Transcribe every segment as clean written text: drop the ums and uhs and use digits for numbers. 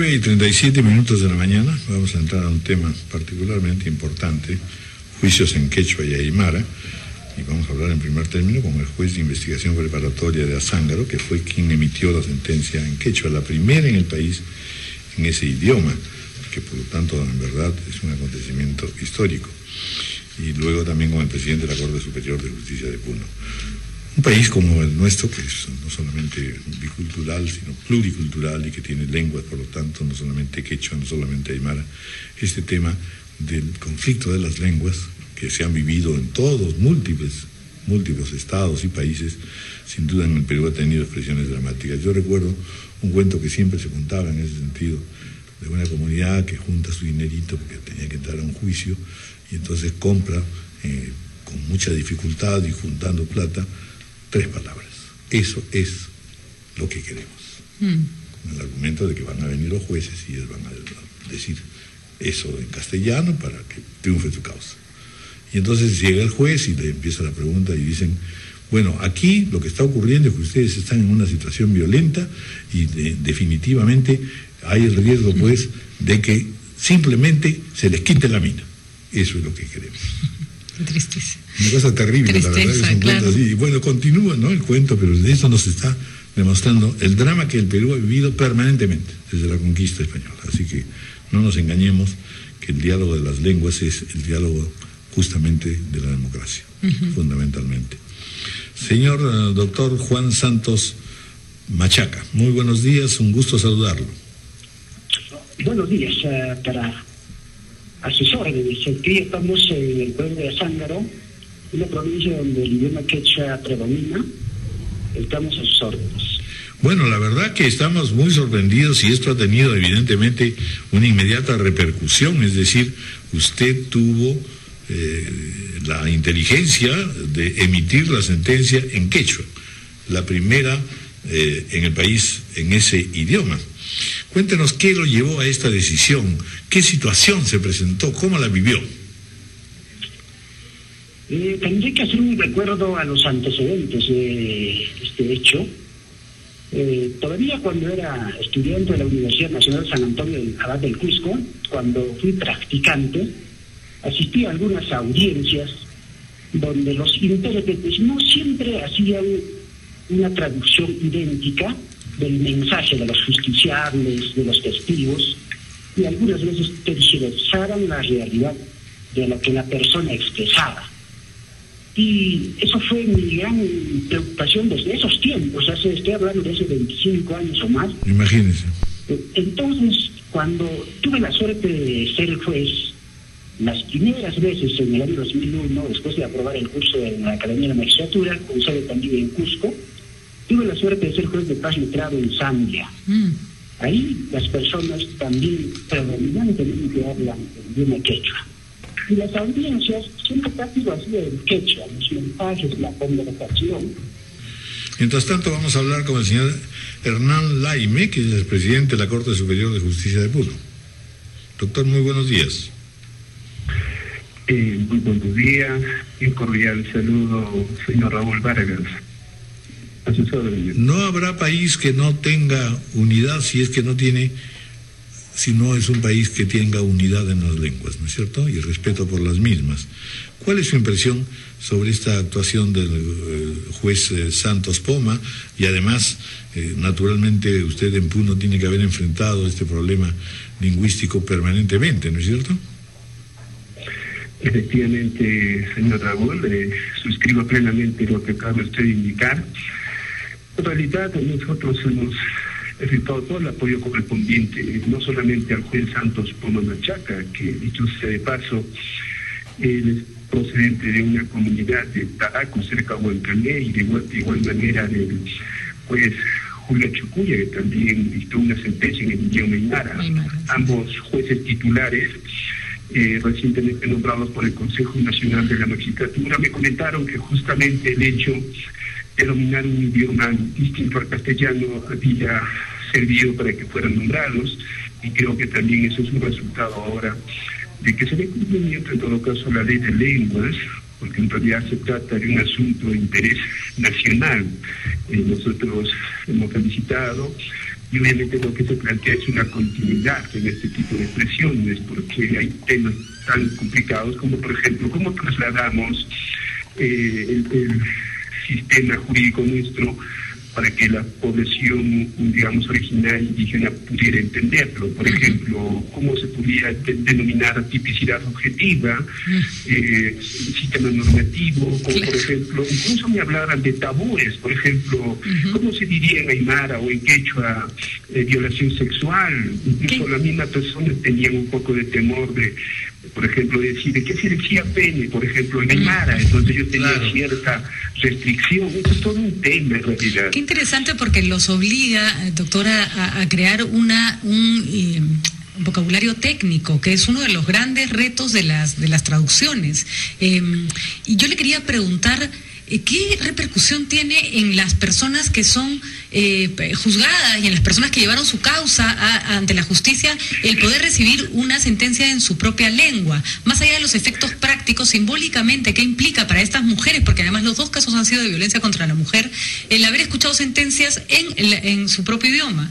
9:37 de la mañana, vamos a entrar a un tema particularmente importante, juicios en quechua y aymara, y vamos a hablar en primer término con el juez de investigación preparatoria de Azángaro, que fue quien emitió la sentencia en quechua, la primera en el país en ese idioma, que por lo tanto en verdad es un acontecimiento histórico. Y luego también con el presidente de la Corte Superior de Justicia de Puno. Un país como el nuestro, que es no solamente bicultural, sino pluricultural y que tiene lenguas, por lo tanto, no solamente quechua, no solamente aymara, este tema del conflicto de las lenguas que se han vivido en todos, múltiples estados y países, sin duda en el Perú ha tenido expresiones dramáticas. Yo recuerdo un cuento que siempre se contaba en ese sentido, de una comunidad que junta su dinerito porque tenía que entrar a un juicio y entonces compra con mucha dificultad y juntando plata 3 palabras. Eso es lo que queremos. Con el argumento de que van a venir los jueces y ellos van a decir eso en castellano para que triunfe tu causa. Y entonces llega el juez y le empieza la pregunta y dicen, bueno, aquí lo que está ocurriendo es que ustedes están en una situación violenta y definitivamente hay el riesgo, pues, de que simplemente se les quite la mina. Eso es lo que queremos. Tristeza. Una cosa terrible, tristeza, la verdad, es un cuento así. Y bueno, continúa, ¿no?, el cuento, pero de eso nos está demostrando el drama que el Perú ha vivido permanentemente desde la conquista española. Así que no nos engañemos que el diálogo de las lenguas es el diálogo justamente de la democracia, fundamentalmente. Señor doctor Juan Santos Machaca, muy buenos días, un gusto saludarlo. Buenos días, para asesores. Aquí estamos en el pueblo de Azángaro, una provincia donde el idioma quechua predomina. Estamos a sus órdenes. Bueno, la verdad que estamos muy sorprendidos y esto ha tenido evidentemente una inmediata repercusión, es decir, usted tuvo la inteligencia de emitir la sentencia en quechua, la primera en el país en ese idioma. Cuéntenos qué lo llevó a esta decisión, qué situación se presentó, cómo la vivió. Tendré que hacer un recuerdo a los antecedentes de este hecho. Todavía cuando era estudiante de la Universidad Nacional de San Antonio del Abad del Cusco, cuando fui practicante, asistí a algunas audiencias donde los intérpretes no siempre hacían una traducción idéntica del mensaje de los justiciables, de los testigos, y algunas veces tergiversaban la realidad de lo que la persona expresaba. Y eso fue mi gran preocupación desde esos tiempos, estoy hablando de hace 25 años o más. Imagínense. Entonces, cuando tuve la suerte de ser juez, las primeras veces en el año 2001, después de aprobar el curso en la Academia de la Magistratura, con sede también en Cusco, tuve la suerte de ser juez de paz letrado en Zambia. Ahí las personas también predominantemente hablan el idioma quechua. Y las audiencias siempre práctico así en quechua, los mensajes, la conversación. Mientras tanto vamos a hablar con el señor Hernán Laime, que es el presidente de la Corte Superior de Justicia de Puno. Doctor, muy buenos días. Muy buenos días, un cordial saludo, señor Raúl Vargas. A sus órdenes. No habrá país que no tenga unidad si no es un país que tenga unidad en las lenguas, ¿no es cierto? Y respeto por las mismas. ¿Cuál es su impresión sobre esta actuación del juez Santos Poma? Y además, naturalmente, usted en Puno tiene que haber enfrentado este problema lingüístico permanentemente, ¿no es cierto? Efectivamente, señor Raúl, suscribo plenamente lo que acaba usted de indicar. En realidad, nosotros hemos efectuado todo el apoyo correspondiente, no solamente al juez Santos Poma Machaca, que dicho sea de paso, él es procedente de una comunidad de Taraco, cerca de Huancané, y de igual manera del juez Julio Chucuya, que también dictó una sentencia en el idioma aymara. Ambos jueces titulares, recientemente nombrados por el Consejo Nacional de la Magistratura, me comentaron que justamente el hecho de dominar un idioma distinto al castellano había servido para que fueran nombrados, y creo que también eso es un resultado ahora de que se dé cumplimiento en todo caso a la ley de lenguas, porque en realidad se trata de un asunto de interés nacional. Nosotros hemos felicitado Y obviamente lo que se plantea es una continuidad en este tipo de expresiones, porque hay temas tan complicados como, por ejemplo, cómo trasladamos el sistema jurídico nuestro para que la población, digamos, original indígena pudiera entenderlo. Por ejemplo, cómo se podría denominar tipicidad objetiva, sistema normativo, como por ejemplo, incluso me hablaran de tabúes, por ejemplo, cómo se diría en aymara o en quechua violación sexual. Incluso las mismas personas tenían un poco de temor de, por ejemplo, decir de qué se decía pene, por ejemplo, en aymara, entonces yo tenía cierta restricción. Esto es todo un tema en realidad. Qué interesante, porque los obliga, doctora, a crear un vocabulario técnico, que es uno de los grandes retos de las traducciones. Y yo le quería preguntar, ¿qué repercusión tiene en las personas que son juzgadas y en las personas que llevaron su causa ante la justicia el poder recibir una sentencia en su propia lengua? Más allá de los efectos prácticos, simbólicamente, ¿qué implica para estas mujeres? Porque además los dos casos han sido de violencia contra la mujer, el haber escuchado sentencias en su propio idioma.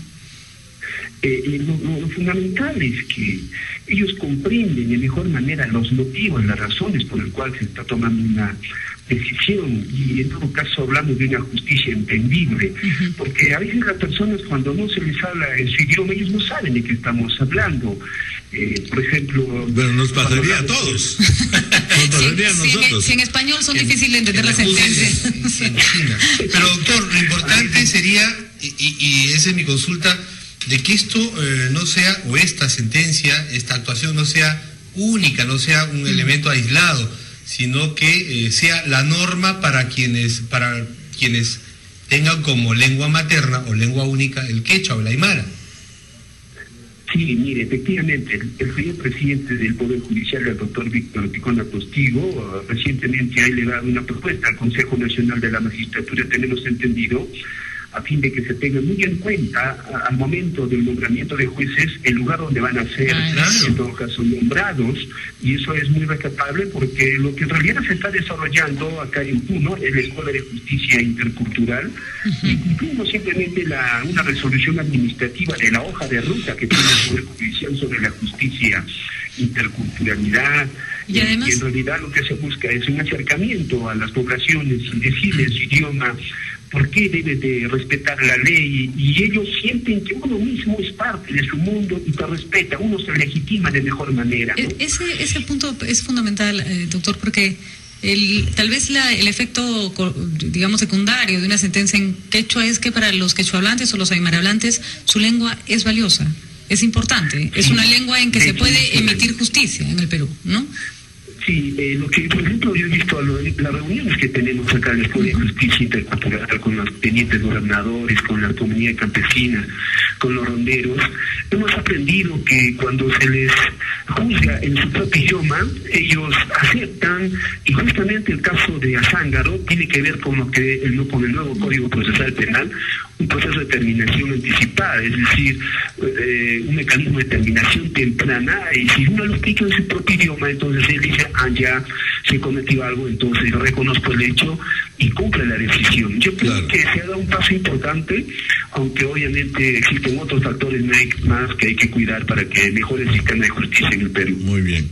Lo fundamental es que ellos comprenden de mejor manera los motivos, las razones por las cuales se está tomando una decisión, y en todo caso hablamos de una justicia entendible, porque a veces las personas, cuando no se les habla en su idioma, ellos no saben de qué estamos hablando. Por ejemplo... Bueno, nos pasaría a todos. Nos pasaría a nosotros. Si en español son difíciles de entender las sentencias. Pero doctor, lo importante sería, y esa es mi consulta, de que esto no sea, o esta sentencia, esta actuación no sea única, no sea un elemento aislado, sino que sea la norma para quienes tengan como lengua materna o lengua única el quechua o el aymara. Sí, mire, efectivamente, el señor presidente del Poder Judicial, el doctor Víctor Ticona Postigo, recientemente ha elevado una propuesta al Consejo Nacional de la Magistratura, tenemos entendido, a fin de que se tenga muy en cuenta al momento del nombramiento de jueces el lugar donde van a ser, en todo caso, nombrados, y eso es muy rescatable porque lo que en realidad se está desarrollando acá en Puno es la Escuela de Justicia Intercultural, y cumplimos simplemente una resolución administrativa de la hoja de ruta que tiene el Poder Judicial sobre la justicia interculturalidad, y además, en realidad lo que se busca es un acercamiento a las poblaciones y decirles su idioma, por qué debe de respetar la ley, y ellos sienten que uno mismo es parte de su mundo y te respeta, uno se legitima de mejor manera, ¿no? Ese punto es fundamental, doctor, porque tal vez el efecto, digamos, secundario de una sentencia en quechua es que para los quechuahablantes o los aymarahablantes su lengua es valiosa, es importante, es una lengua en que se puede emitir justicia en el Perú, ¿no? Sí, lo que, por ejemplo, yo he visto las reuniones que tenemos acá en la Escuela de Justicia Intercultural con los tenientes gobernadores, con la comunidad campesina, con los ronderos, hemos aprendido que cuando se les juzga en su propio idioma, ellos aceptan, y justamente el caso de Azángaro tiene que ver con con el nuevo Código Procesal Penal, un proceso de terminación anticipada, es decir, un mecanismo de terminación temprana, y si uno lo explica en su propio idioma, entonces él dice, ya se cometió algo, entonces reconozco el hecho y cumple la decisión. Yo creo que se ha dado un paso importante, aunque obviamente existen otros factores más que hay que cuidar para que mejore el sistema de justicia en el Perú. Muy bien.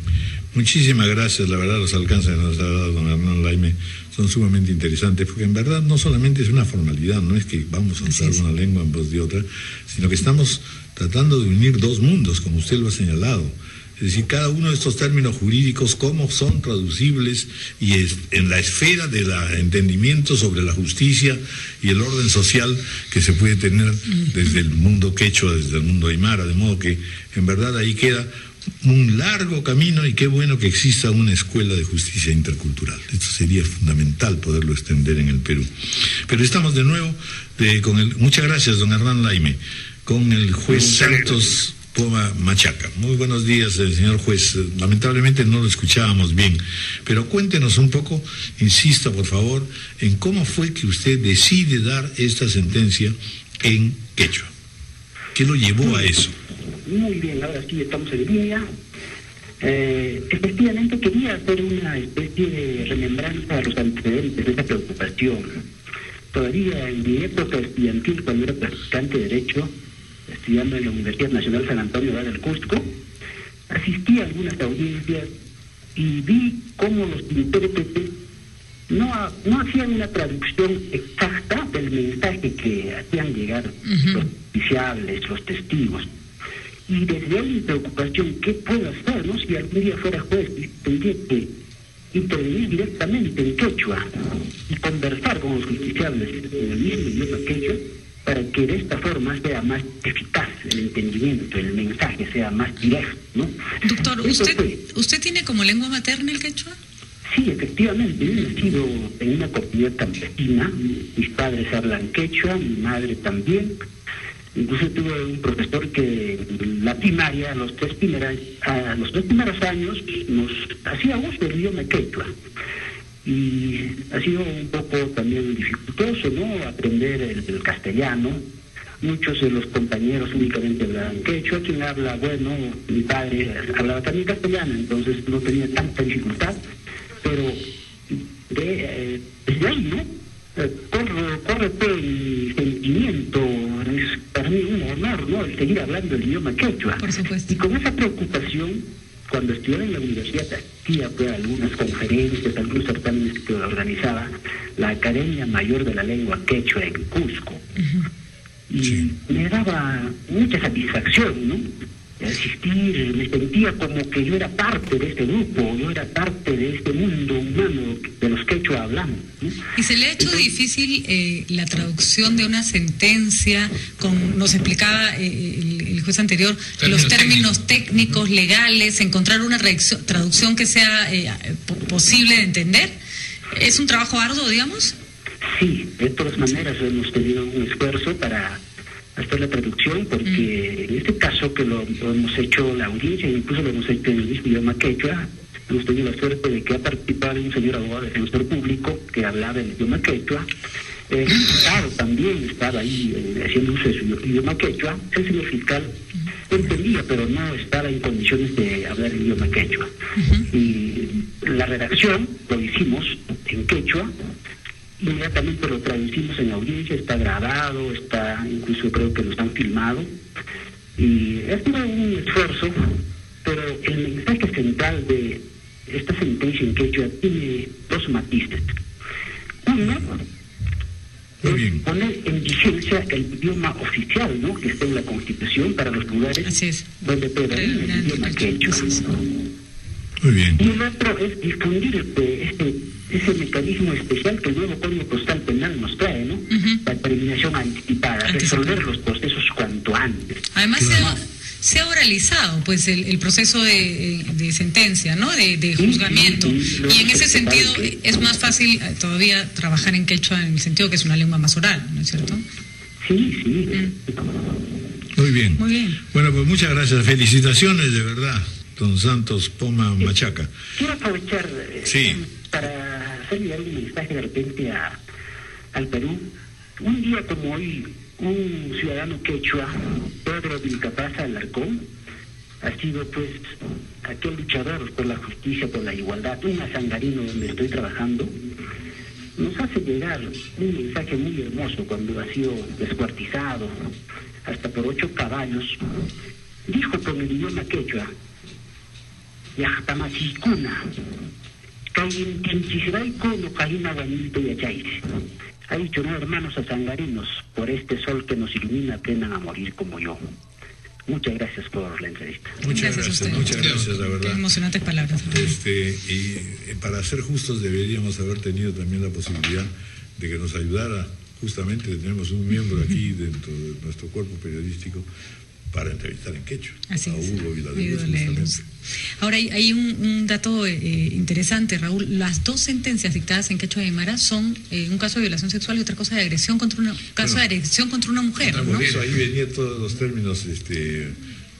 Muchísimas gracias. La verdad, los alcances que nos ha dado don Hernán Laime son sumamente interesantes, porque en verdad no solamente es una formalidad, no es que vamos a usar una lengua en voz de otra, sino que estamos tratando de unir dos mundos, como usted lo ha señalado. Es decir, cada uno de estos términos jurídicos, cómo son traducibles y en la esfera del entendimiento sobre la justicia y el orden social que se puede tener desde el mundo quechua, desde el mundo aymara, de modo que en verdad ahí queda un largo camino, y qué bueno que exista una escuela de justicia intercultural. Esto sería fundamental poderlo extender en el Perú. Pero estamos de nuevo muchas gracias, don Hernán Laime, con el juez Santos Poma Machaca. Muy buenos días, señor juez. Lamentablemente no lo escuchábamos bien, pero cuéntenos un poco, insisto por favor, en cómo fue que usted decide dar esta sentencia en quechua. ¿Qué lo llevó a eso? Muy bien, ahora sí estamos en línea. Efectivamente quería hacer una especie de remembranza a los antecedentes de esa preocupación. Todavía en mi época estudiantil, cuando era practicante de Derecho, estudiando en la Universidad Nacional San Antonio del Cusco, asistí a algunas audiencias y vi cómo los intérpretes no hacían una traducción exacta del mensaje que hacían llegar los justiciables, los testigos. Y desde ahí mi preocupación, ¿qué puedo hacer, no? Si algún día fuera juez, tendría que intervenir directamente en quechua y conversar con los justiciables en el mismo idioma quechua, para que de esta forma sea más eficaz el entendimiento, el mensaje sea más directo, ¿no? Doctor, ¿usted tiene como lengua materna el quechua? Sí, efectivamente, yo he nacido en una comunidad campesina, mis padres hablan quechua, mi madre también. Incluso tuve un profesor que en la primaria, a los tres primeros años, nos hacía uso del idioma quechua. Y ha sido un poco también dificultoso, ¿no?, aprender el castellano. Muchos de los compañeros únicamente hablaban quechua. Quien habla, bueno, mi padre hablaba también castellano, entonces no tenía tanta dificultad. Pero desde ahí, ¿no?, corre todo el sentimiento. Es para mí un honor, ¿no?, el seguir hablando el idioma quechua. Por supuesto. Y con esa preocupación, cuando estudiaba en la universidad, asistía pues, a algunas conferencias, algunos certámenes que organizaba la Academia Mayor de la Lengua Quechua en Cusco. Y me daba mucha satisfacción, ¿no?, asistir. Me sentía como que yo era parte de este grupo, yo era parte de este mundo humano de los quechua hablando, ¿no? ¿Y se le ha hecho difícil la traducción de una sentencia? Nos explicaba el juez anterior los términos técnicos, legales, encontrar una traducción que sea posible de entender. ¿Es un trabajo arduo, digamos? Sí, de todas maneras hemos tenido un esfuerzo para hacer la traducción, porque en este caso que lo hemos hecho la audiencia, incluso lo hemos hecho en el mismo idioma quechua, hemos tenido la suerte de que ha participado un señor abogado defensor público que hablaba el idioma quechua. El fiscal también estaba ahí haciendo uso de su idioma quechua. El señor fiscal entendía, pero no estaba en condiciones de hablar el idioma quechua. Y la redacción lo hicimos en quechua. Inmediatamente lo traducimos en la audiencia, está grabado, incluso creo que nos han filmado, y ha sido un esfuerzo, pero el mensaje central de esta sentencia en quechua tiene dos matices. Uno es poner en vigencia el idioma oficial, ¿no?, que está en la Constitución para los lugares donde predomina el idioma quechua. Muy bien. Y el otro es difundir ese mecanismo especial que el nuevo Código Postal Penal nos trae, ¿no? La terminación anticipada, resolver los procesos cuanto antes. Además, se ha oralizado pues el proceso de sentencia, ¿no?, de juzgamiento. Y en ese sentido es más fácil todavía trabajar en quechua, en el sentido que es una lengua más oral, ¿no es cierto? Sí. Muy bien. Muy bien. Bueno, pues muchas gracias. Felicitaciones, de verdad, don Santos Poma Machaca. Quiero aprovechar para hacer llegar un mensaje de repente al Perú. Un día como hoy, un ciudadano quechua, Pedro Vilcapaz Alarcón, ha sido pues aquel luchador por la justicia, por la igualdad, un asangarino donde estoy trabajando, nos hace llegar un mensaje muy hermoso cuando ha sido descuartizado hasta por 8 caballos. Dijo con el idioma quechua: Yachtamachicuna, ha dicho, no, hermanos asangarinos, por este sol que nos ilumina aprendan a morir como yo. Muchas gracias por la entrevista. Muchas gracias, la verdad. Qué emocionantes palabras. Y para ser justos deberíamos haber tenido también la posibilidad de que nos ayudara. Justamente tenemos un miembro aquí dentro de nuestro cuerpo periodístico para entrevistar en quechua. Así a es. Hugo Viladelluz. Ahora hay un dato interesante, Raúl. Las dos sentencias dictadas en quechua de Aymara son un caso de violación sexual y otra cosa de agresión contra una mujer, ¿no? Por eso ahí venían todos los términos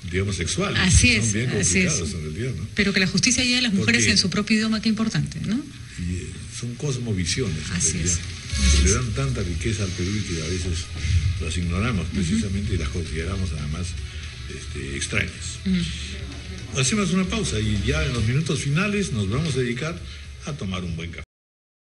digamos sexuales. Así que es, son bien así es. complicados en realidad, ¿no? Pero que la justicia llegue a las mujeres en su propio idioma, qué importante, ¿no? Y son cosmovisiones en Así realidad. es. Que le dan tanta riqueza al Perú y que a veces las ignoramos precisamente y las consideramos además extrañas. Hacemos una pausa y ya en los minutos finales nos vamos a dedicar a tomar un buen café.